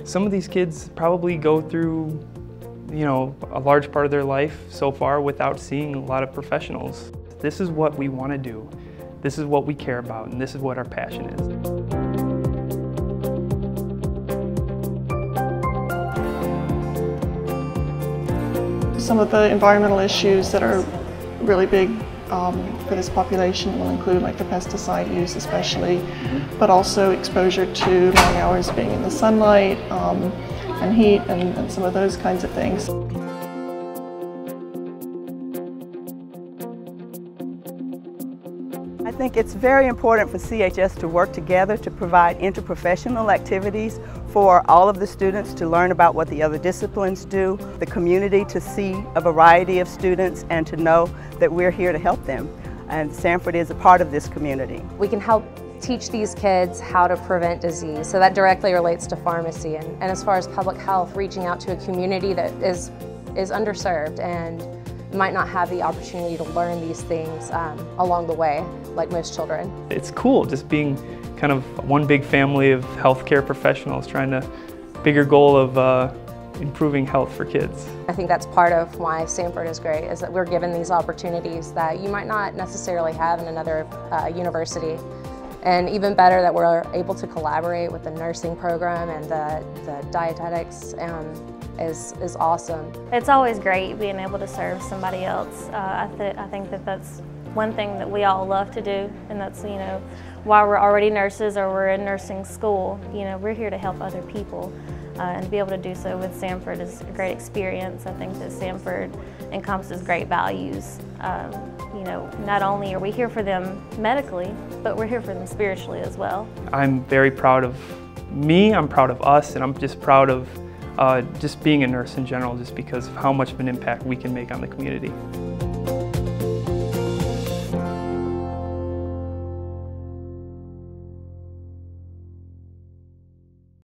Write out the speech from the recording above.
Some of these kids probably go through, a large part of their life so far without seeing a lot of professionals. This is what we want to do. This is what we care about, and this is what our passion is. Some of the environmental issues that are really big for this population will include like the pesticide use especially, but also exposure to long hours being in the sunlight and heat and some of those kinds of things. I think it's very important for CHS to work together to provide interprofessional activities for all of the students to learn about what the other disciplines do, the community to see a variety of students and to know that we're here to help them. And Sanford is a part of this community. We can help teach these kids how to prevent disease, so that directly relates to pharmacy. And as far as public health, reaching out to a community that is underserved and might not have the opportunity to learn these things along the way, like most children. It's cool just being kind of one big family of healthcare professionals trying to, bigger goal of improving health for kids. I think that's part of why Sanford is great, is that we're given these opportunities that you might not necessarily have in another university. And even better that we're able to collaborate with the nursing program and the dietetics is awesome. It's always great being able to serve somebody else. I think that that's one thing that we all love to do, and that's, while we're already nurses or we're in nursing school, we're here to help other people. And to be able to do so with Sanford is a great experience. I think that Sanford encompasses great values. Not only are we here for them medically, but we're here for them spiritually as well. I'm very proud of me, I'm proud of us, and I'm just proud of just being a nurse in general, just because of how much of an impact we can make on the community.